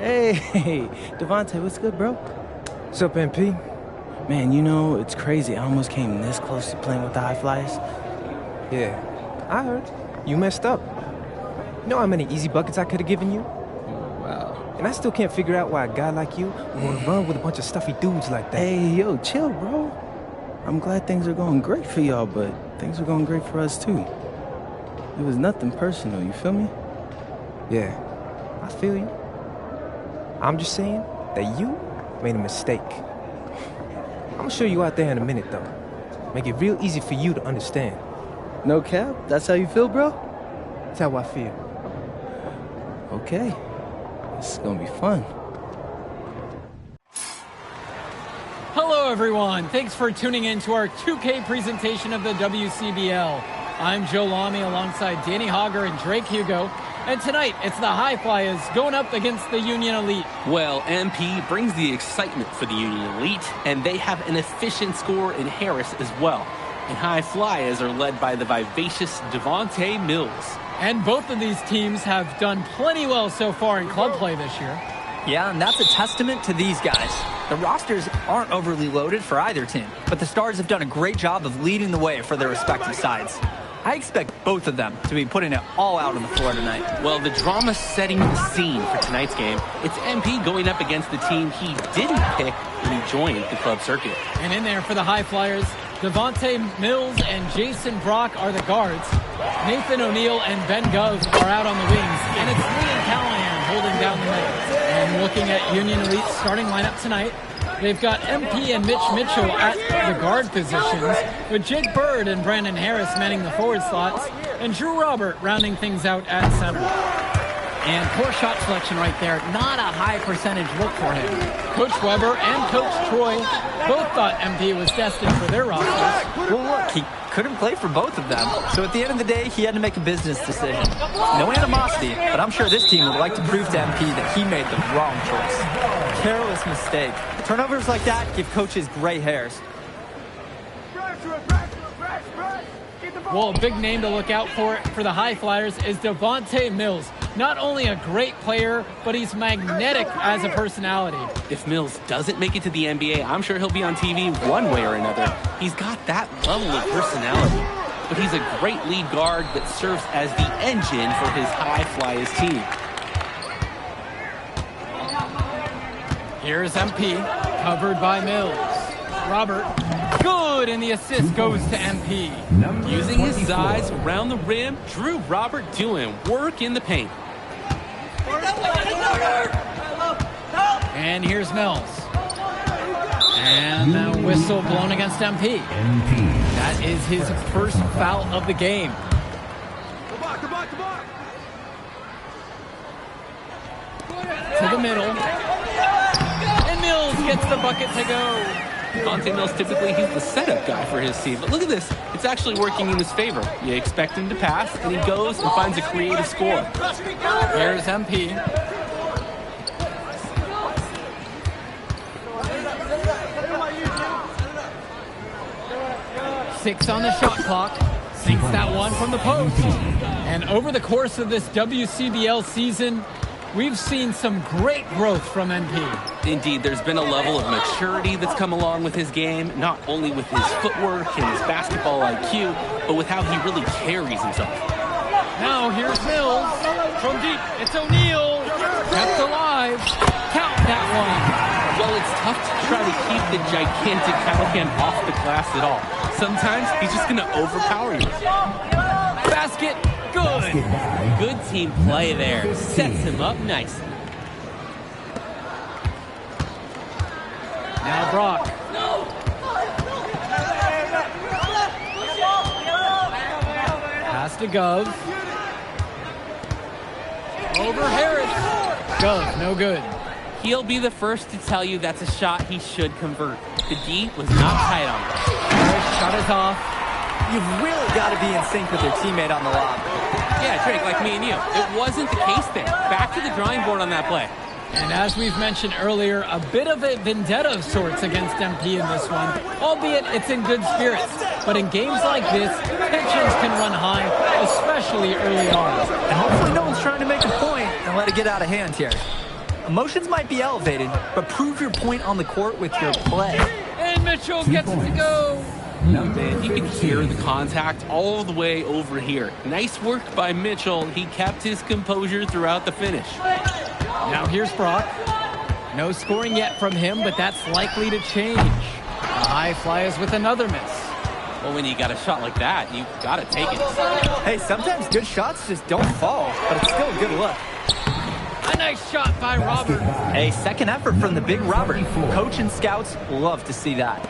Hey, Devontae, what's good, bro? What's up, MP? Man, you know, it's crazy. I almost came this close to playing with the High Flyers. Yeah, I heard. You messed up. You know how many easy buckets I could have given you? Wow. And I still can't figure out why a guy like you would want to run with a bunch of stuffy dudes like that. Hey, yo, chill, bro. I'm glad things are going great for y'all, but things are going great for us, too. It was nothing personal, you feel me? Yeah, I feel you. I'm just saying that you made a mistake. I'm gonna show you out there in a minute, though. Make it real easy for you to understand. No cap? That's how you feel, bro? That's how I feel. Okay. This is gonna be fun. Hello, everyone. Thanks for tuning in to our 2K presentation of the WCBL. I'm Joe Lamy alongside Danny Hogger and Drake Hugo. And tonight, it's the High Flyers going up against the Union Elite. Well, MP brings the excitement for the Union Elite, and they have an efficient scorer in Harris as well. And High Flyers are led by the vivacious Devontae Mills. And both of these teams have done plenty well so far in club play this year. Yeah, and that's a testament to these guys. The rosters aren't overly loaded for either team, but the Stars have done a great job of leading the way for their respective sides. I expect both of them to be putting it all out on the floor tonight. Well, the drama setting the scene for tonight's game. It's MP going up against the team he didn't pick when he joined the club circuit. And in there for the High Flyers, Devontae Mills and Jason Brock are the guards. Nathan O'Neill and Ben Gove are out on the wings. And it's Liam Callahan holding down the middle. And looking at Union Elite's starting lineup tonight, they've got MP and Mitch Mitchell at the guard positions, with Jake Bird and Brandon Harris manning the forward slots, and Drew Robert rounding things out at center. And poor shot selection right there. Not a high percentage look for him. Coach Weber and Coach Troy both thought MP was destined for their rosters. Well, look, he couldn't play for both of them. So at the end of the day, he had to make a business decision. No animosity, but I'm sure this team would like to prove to MP that he made the wrong choice. Careless mistake. Turnovers like that give coaches gray hairs. Well, a big name to look out for the High Flyers is Devontae Mills. Not only a great player, but he's magnetic as a personality. If Mills doesn't make it to the NBA, I'm sure he'll be on TV one way or another. He's got that level of personality. But he's a great lead guard that serves as the engine for his High Flyers team. Here's MP, covered by Mills. Robert, good, and the assist goes to MP. Using his size around the rim, Drew Robert doing work in the paint. And here's Mills. And the whistle blown against MP. That is his first foul of the game. To the middle. And Mills gets the bucket to go. Devontae Mills, typically he's the setup guy for his team. But look at this. It's actually working in his favor. You expect him to pass, and he goes and finds a creative score. There's MP. Six on the shot clock. Sinks that one from the post. And over the course of this WCBL season, we've seen some great growth from MP. Indeed, there's been a level of maturity that's come along with his game, not only with his footwork and his basketball IQ, but with how he really carries himself. Now here's Mills. From deep, it's O'Neill. Kept alive. Count that one. Well, it's tough to try to keep the gigantic Callahan off the glass at all. Sometimes he's just going to overpower you. Basket. Good. Good team play there. Sets him up nicely. Now Brock. Pass to Gove. Over Harris. Gove, no good. He'll be the first to tell you that's a shot he should convert. The D was not tight on him. Harris shot is off. You've really got to be in sync with your teammate on the lob. Yeah, Drake, like me and you. It wasn't the case there. Back to the drawing board on that play. And as we've mentioned earlier, a bit of a vendetta of sorts against MP in this one, albeit it's in good spirits. But in games like this, tensions can run high, especially early on. And hopefully no one's trying to make a point and let it get out of hand here. Emotions might be elevated, but prove your point on the court with your play. And Mitchell gets it to go. Man, you can hear the contact all the way over here. Nice work by Mitchell. He kept his composure throughout the finish. Now here's Brock. No scoring yet from him, but that's likely to change. The high flyers with another miss. Well, when you got a shot like that, you got to take it. Hey, sometimes good shots just don't fall, but it's still a good look. A nice shot by Robert. A second effort from the big Robert. Coach and scouts love to see that.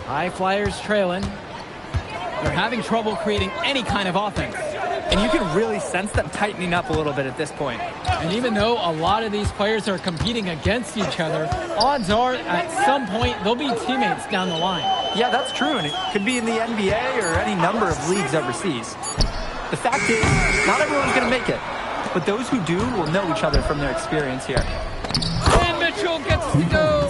High flyers trailing. They're having trouble creating any kind of offense. And you can really sense them tightening up a little bit at this point. And even though a lot of these players are competing against each other, odds are at some point they'll be teammates down the line. Yeah, that's true, and it could be in the NBA or any number of leagues overseas. The fact is, not everyone's going to make it, but those who do will know each other from their experience here. And Mitchell gets to go.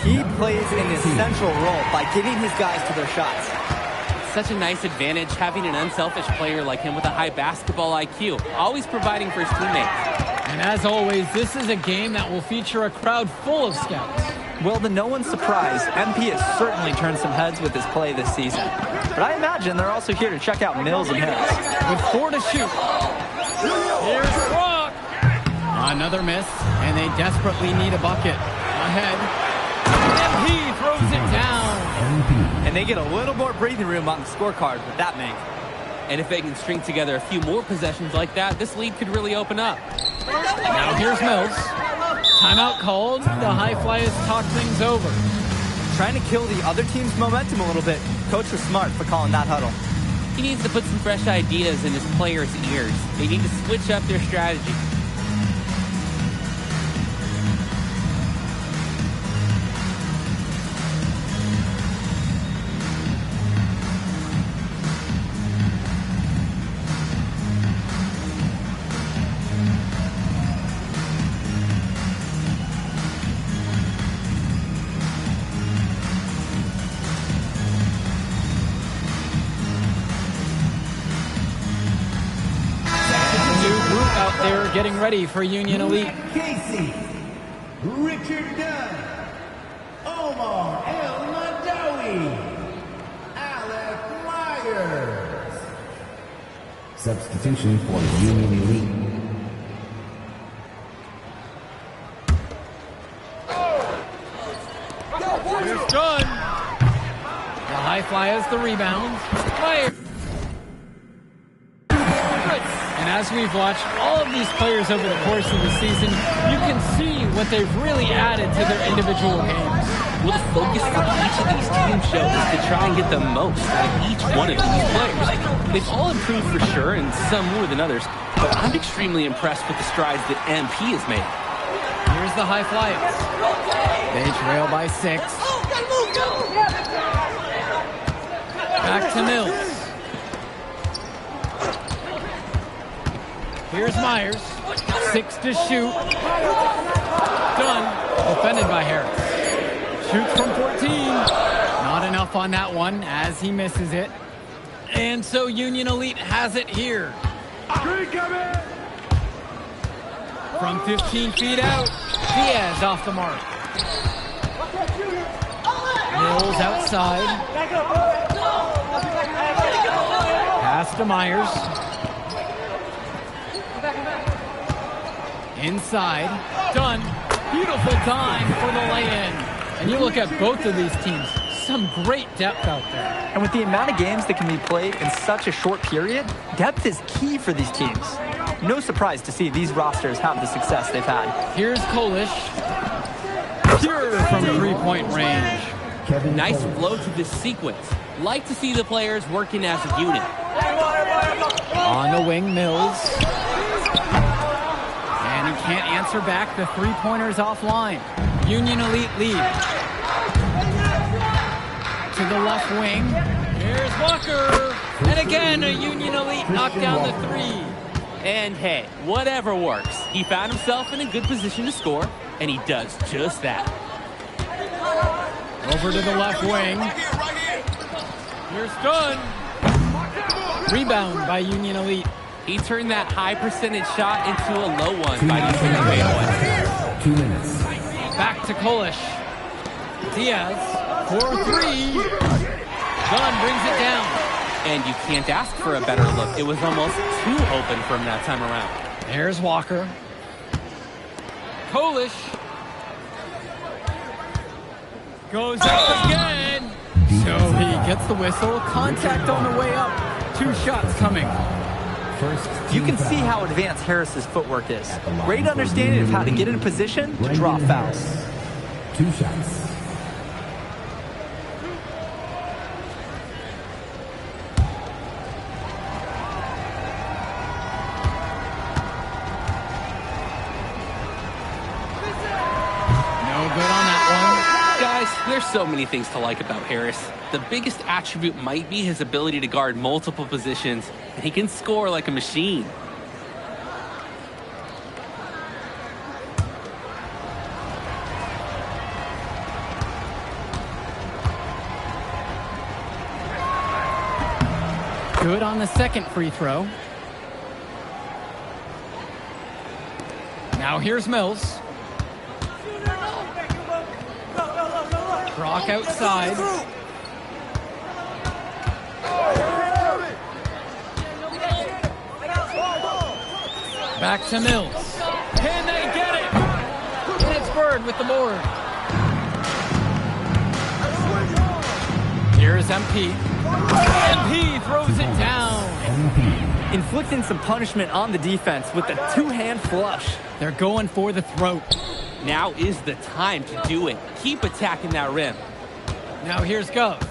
He plays an essential role by giving his guys to their shots. Such a nice advantage having an unselfish player like him with a high basketball IQ, always providing for his teammates. And as always, this is a game that will feature a crowd full of scouts. Well, to no one's surprise, MP has certainly turned some heads with his play this season. But I imagine they're also here to check out Mills and Harris. With 4 to shoot. Here's Brock. Another miss, and they desperately need a bucket. Ahead. MP throws it down. And they get a little more breathing room on the scorecard with that make. And if they can string together a few more possessions like that, this lead could really open up. Now here's Mills. Timeout called. The high flyers talk things over. Trying to kill the other team's momentum a little bit. Coach was smart for calling that huddle. He needs to put some fresh ideas in his players' ears. They need to switch up their strategy. They're getting ready for Union Elite. Casey, Richard Dunn, Omar El Madawi, Alec Myers. Substitution for Union Elite. Here's Dunn. The high flyers the rebound. Fire. And as we've watched all of these players over the course of the season, you can see what they've really added to their individual games. Well, the focus for each of these team shows is to try and get the most out of each one of these players. They've all improved for sure, and some more than others, but I'm extremely impressed with the strides that MP has made. Here's the high flyers. They trail by 6. Back to Mills. Here's Myers. 6 to shoot. Done. Defended by Harris. Shoots from 14. Not enough on that one as he misses it. And so Union Elite has it here. From 15 feet out, Diaz off the mark. Mills outside. Pass to Myers. Inside. Done. Beautiful time for the lay-in. And you look at both of these teams, some great depth out there. And with the amount of games that can be played in such a short period, depth is key for these teams. No surprise to see these rosters have the success they've had. Here's Kolish. Pure from three-point range. Nice flow to this sequence. Like to see the players working as a unit. On the wing, Mills. And he can't answer back. The three-pointers offline. Union Elite lead. To the left wing. Here's Walker. And again, a Union Elite knocked down the 3. And hey, whatever works. He found himself in a good position to score, and he does just that. Over to the left wing. Here's Dunn. Rebound by Union Elite. He turned that high percentage shot into a low one by using the fadeaway. 2 minutes. Back to Kolish. Diaz for three. Gunn brings it down. And you can't ask for a better look. It was almost too open from that time around. There's Walker. Kolish goes up again. So he gets the whistle. Contact on the way up. 2 shots coming. First, You can see how advanced Harris's footwork is. Great understanding of how to get in position to draw fouls. 2 shots. No good on that Guys, there's so many things to like about Harris. The biggest attribute might be his ability to guard multiple positions, and he can score like a machine. one. Good on the second free throw. Now here's Mills. Brock outside. Back to Mills. Can they get it? And it's Bird with the board. Here's MP. MP throws it down. Inflicting some punishment on the defense with the 2-hand flush. They're going for the throat. Now is the time to do it. Keep attacking that rim. Now here's Gov.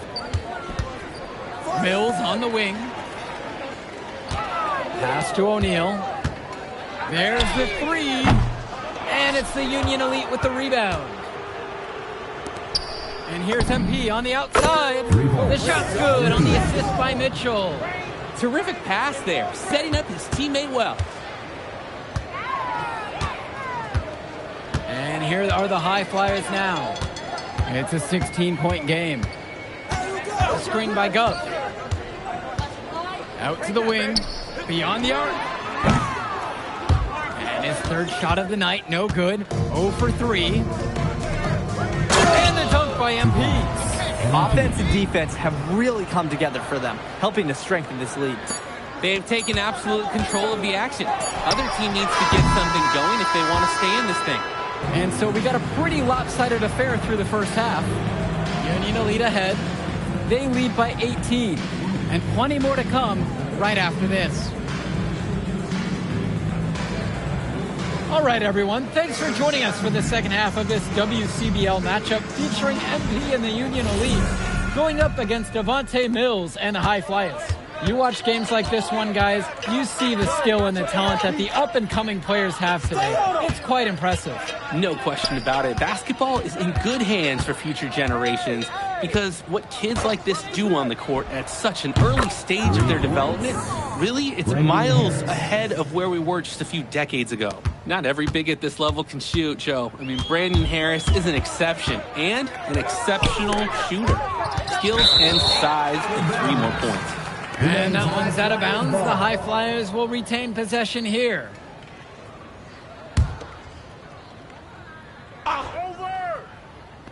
Mills on the wing. Pass to O'Neal. There's the three. And it's the Union Elite with the rebound. And here's MP on the outside. The shot's good on the assist by Mitchell. Terrific pass there, setting up his teammate well. And here are the High Flyers now. It's a 16-point game. A screen by Gov. Out to the wing. Beyond the arc. And his third shot of the night, no good. 0 for 3. And the dunk by MP. Offense and defense have really come together for them, helping to strengthen this lead. They've taken absolute control of the action. Other team needs to get something going if they want to stay in this thing. And so we got a pretty lopsided affair through the first half. Union Elite ahead. They lead by 18. And plenty more to come right after this. All right, everyone. Thanks for joining us for the second half of this WCBL matchup featuring MP and the Union Elite going up against Devontae Mills and the High Flyers. You watch games like this one, guys, you see the skill and the talent that the up-and-coming players have today. It's quite impressive. No question about it. Basketball is in good hands for future generations because what kids like this do on the court at such an early stage of their development, really, it's miles ahead of where we were just a few decades ago. Not every big at this level can shoot, Joe. I mean, Brandon Harris is an exception and an exceptional shooter. Skills and size and 3 more points. And that one's out of bounds. The High Flyers will retain possession here.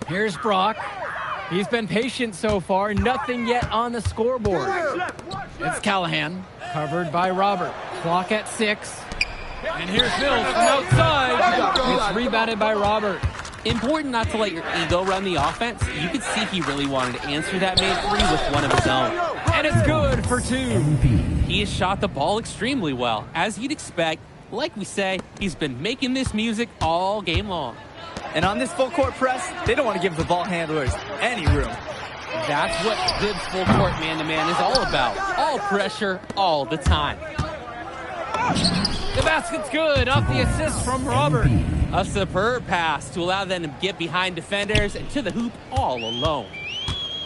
Here's Brock. He's been patient so far. Nothing yet on the scoreboard. It's Callahan, covered by Robert. Clock at 6. And here's Mills from outside. It's rebounded by Robert. Important not to let your ego run the offense. You could see he really wanted to answer that made 3 with one of his own. And it's good for 2. He has shot the ball extremely well. As you'd expect, like we say, he's been making this music all game long. And on this full court press, they don't want to give the ball handlers any room. That's what good full court man-to-man is all about. All pressure, all the time. The basket's good off the assist from Robert. A superb pass to allow them to get behind defenders and to the hoop all alone.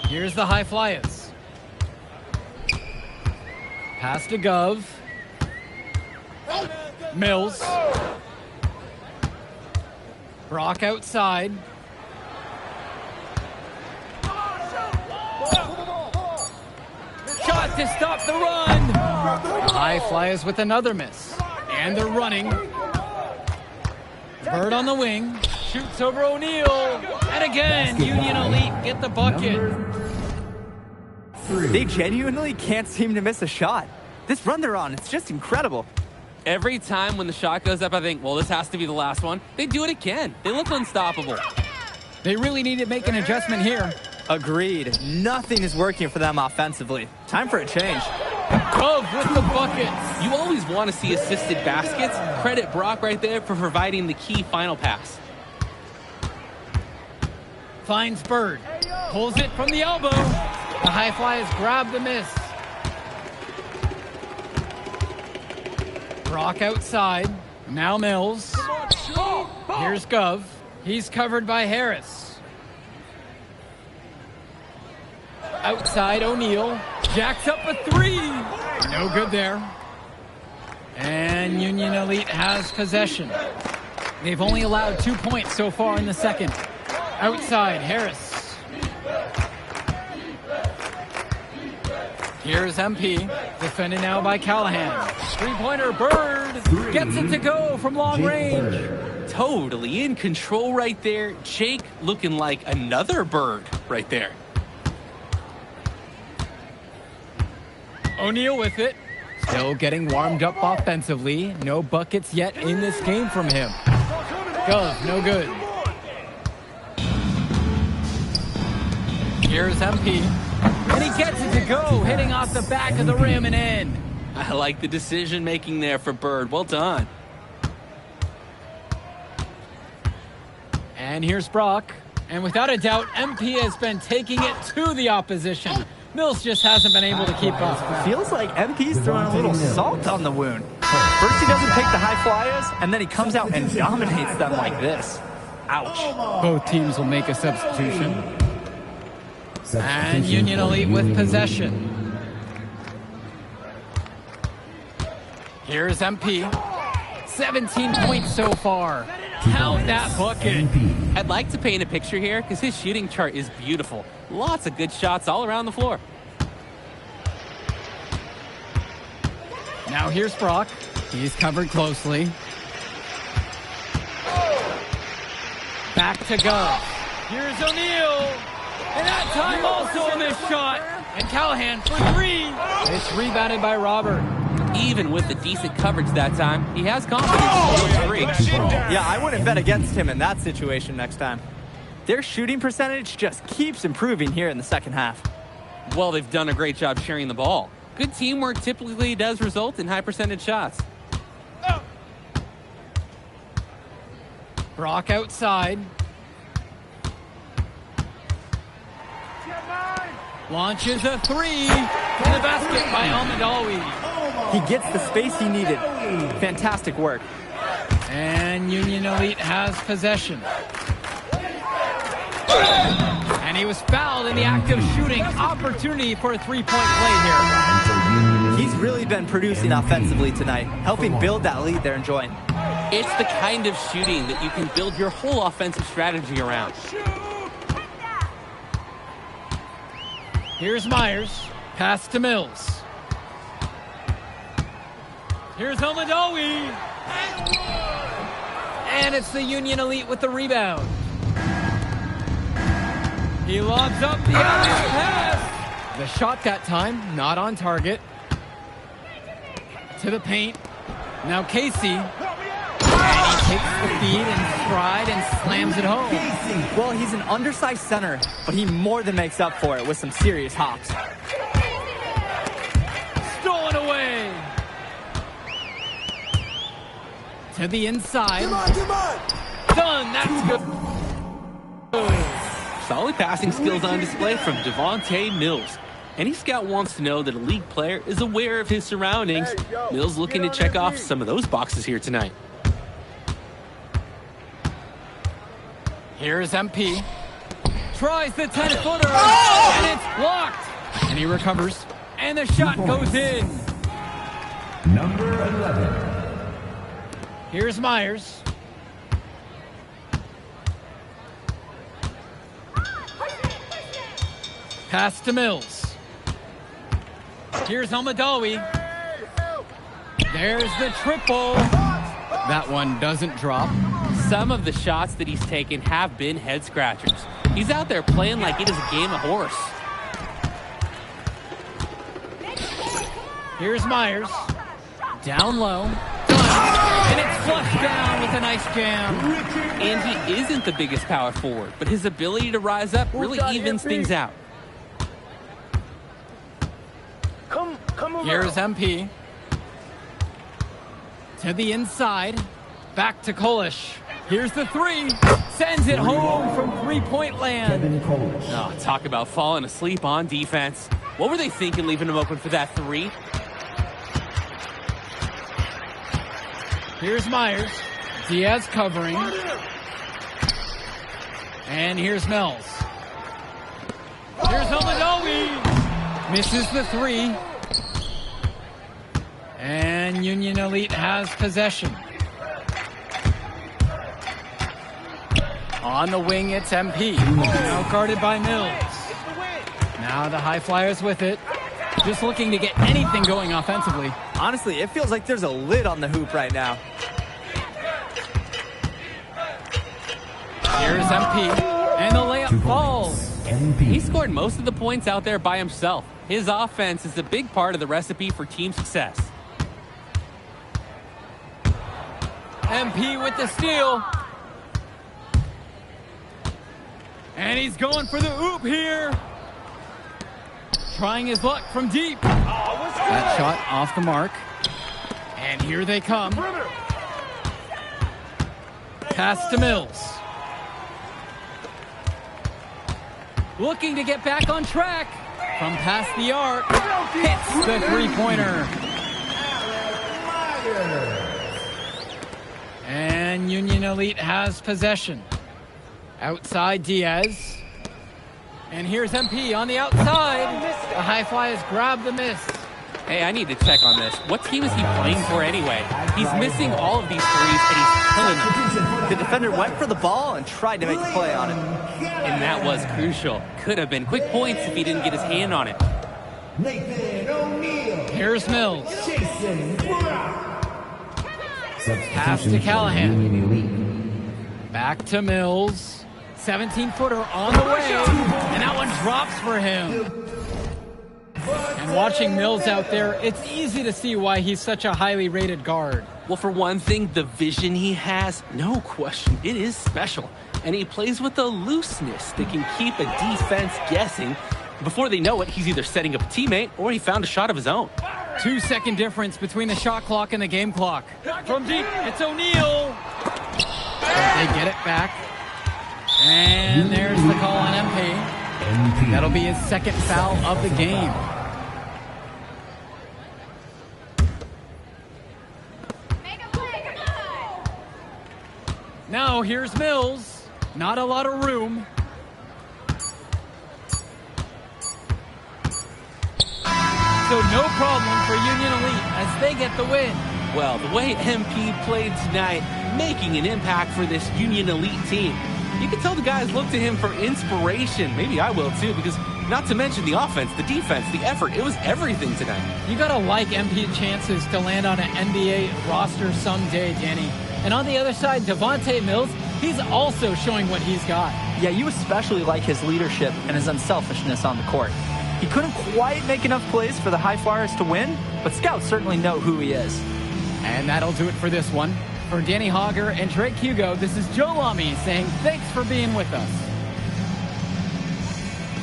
Here's the High Flyers. Pass to Gov. Mills. Brock outside. Shot to stop the run. High Flyers with another miss. And they're running. Bird on the wing. Shoots over O'Neal. And again, Union Elite get the bucket. They genuinely can't seem to miss a shot. This run they're on, it's just incredible. Every time when the shot goes up, I think, well, this has to be the last one. They do it again. They look unstoppable. They really need to make an adjustment here. Agreed. Nothing is working for them offensively. Time for a change. Cove with the buckets. You always want to see assisted baskets. Credit Brock right there for providing the key final pass. Finds Bird. Pulls it from the elbow. The High Flyers grab the miss. Brock outside. Now Mills. Here's Gov. He's covered by Harris. Outside O'Neal. Jacks up a three. No good there. And Union Elite has possession. They've only allowed 2 points so far in the second. Outside Harris. Here's MP, defended now by Callahan. Three-pointer, Bird gets it to go from long range. Totally in control right there. Jake looking like another Bird right there. O'Neal with it. Still getting warmed up offensively. No buckets yet in this game from him. Gov, no good. Here's MP. And he gets it to go, hitting off the back of the rim and in. I like the decision making there for Bird. Well done. And here's Brock. And without a doubt, MP has been taking it to the opposition. Mills just hasn't been able to keep up. Feels like MP's throwing a little salt on the wound. First he doesn't pick the High Flyers, and then he comes out and dominates them like this. Ouch. Both teams will make a substitution. And Union Elite with possession. Here's MP. 17 points so far. Count that bucket. I'd like to paint a picture here because his shooting chart is beautiful. Lots of good shots all around the floor. Now here's Brock. He's covered closely. Back to go. Here's O'Neal. And that time also a missed shot. And Callahan for three. It's rebounded by Robert. Even with the decent coverage that time, he has confidence in three. Yeah, I wouldn't bet against him in that situation next time. Their shooting percentage just keeps improving here in the second half. Well, they've done a great job sharing the ball. Good teamwork typically does result in high percentage shots. Brock outside. Launches a three. And the basket by Almadawi. He gets the space he needed. Fantastic work. And Union Elite has possession. And he was fouled in the act of shooting. Opportunity for a three-point play here. He's really been producing offensively tonight, helping build that lead they're enjoying. It's the kind of shooting that you can build your whole offensive strategy around. Here's Myers. Pass to Mills. Here's Almadawi. And it's the Union Elite with the rebound. He lobs up the other pass. The shot that time, not on target. To the paint. Now Casey. And he takes the feed and stride and slams it home. Well, he's an undersized center, but he more than makes up for it with some serious hops. Stolen away. To the inside. Done. That's good. Solid passing skills on display from Devontae Mills. Any scout wants to know that a league player is aware of his surroundings. Mills looking to check off some of those boxes here tonight. Here's MP. Tries the 10-footer. And it's blocked. And he recovers. And the shot goes in. Number 11. Here's Myers. Pass to Mills. Here's Almadawi. There's the triple. That one doesn't drop. Some of the shots that he's taken have been head scratchers. He's out there playing like it is a game of horse. Here's Myers. Down low. Done. And it's flushed down with a nice jam. And he isn't the biggest power forward, but his ability to rise up really evens things out. Here's MP. To the inside. Back to Kolish. Here's the three. Sends it home from three-point land. Kevin Kolish. Oh, talk about falling asleep on defense. What were they thinking leaving him open for that three? Here's Myers. Diaz covering. And here's Mills. Here's Elmadawi. Misses the three. And Union Elite has possession. On the wing, it's MP. Now guarded by Mills. Now the High Flyers with it. Just looking to get anything going offensively. Honestly, it feels like there's a lid on the hoop right now. Here's MP. And the layup falls. MP. He scored most of the points out there by himself. His offense is a big part of the recipe for team success. MP with the steal. And he's going for the oop here. Trying his luck from deep. That shot off the mark. And here they come. Pass to Mills. Looking to get back on track. From past the arc. Hits the three-pointer. And Union Elite has possession. Outside Diaz. And here's MP on the outside. The High Flyers grab the miss. Hey, I need to check on this. What team is he playing for anyway? He's missing all of these threes, and he's killing them. The defender went for the ball and tried to make a play on it. And that was crucial. Could have been quick points if he didn't get his hand on it. Nathan O'Neal. Here's Mills. Jason Brown. Pass to Callahan. Union Elite. Back to Mills. 17-footer on the way. And that one drops for him. And watching Mills out there, it's easy to see why he's such a highly rated guard. Well, for one thing, the vision he has, no question, it is special. And he plays with a looseness that can keep a defense guessing. Before they know it, he's either setting up a teammate or he found a shot of his own. 2-second difference between the shot clock and the game clock. From deep, it's O'Neal. They get it back. And there's the call on MP. That'll be his second foul of the game. Now here's Mills. Not a lot of room. So no problem for Union Elite as they get the win. Well, the way MP played tonight, making an impact for this Union Elite team. You can tell the guys look to him for inspiration. Maybe I will too, because not to mention the offense, the defense, the effort. It was everything tonight. You gotta like MP's chances to land on an NBA roster someday, Danny. And on the other side, Devontae Mills, he's also showing what he's got. Yeah, you especially like his leadership and his unselfishness on the court. He couldn't quite make enough plays for the High Flyers to win, but scouts certainly know who he is. And that'll do it for this one. For Danny Hogger and Drake Hugo, this is Joe Lamy saying thanks for being with us.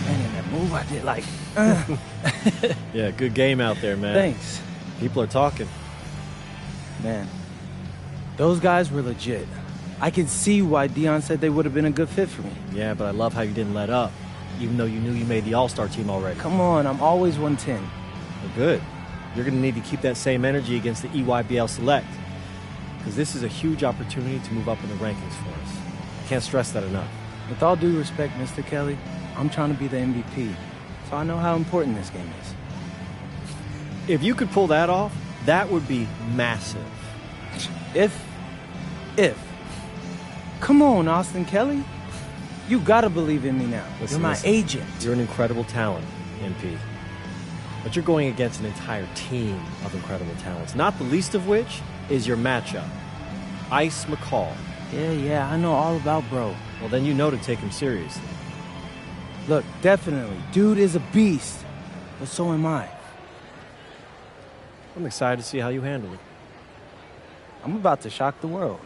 Man, in that move I did like, Yeah, good game out there, man. thanks. People are talking. Man, those guys were legit. I can see why Dion said they would have been a good fit for me. Yeah, but I love how you didn't let up, even though you knew you made the All-Star team already. Come on, I'm always 110. Well, good. You're going to need to keep that same energy against the EYBL Select, because this is a huge opportunity to move up in the rankings for us. I can't stress that enough. With all due respect, Mr. Kelly, I'm trying to be the MVP, so I know how important this game is. If you could pull that off, that would be massive. If. Come on, Austin Kelly. You gotta believe in me now. Listen, You're my listen. agent. You're an incredible talent, MP. But you're going against an entire team of incredible talents, not the least of which is your matchup, Ice McCall. Yeah, I know all about bro. Well, then you know to take him seriously. Look, definitely. Dude is a beast. But so am I. I'm excited to see how you handle it. I'm about to shock the world.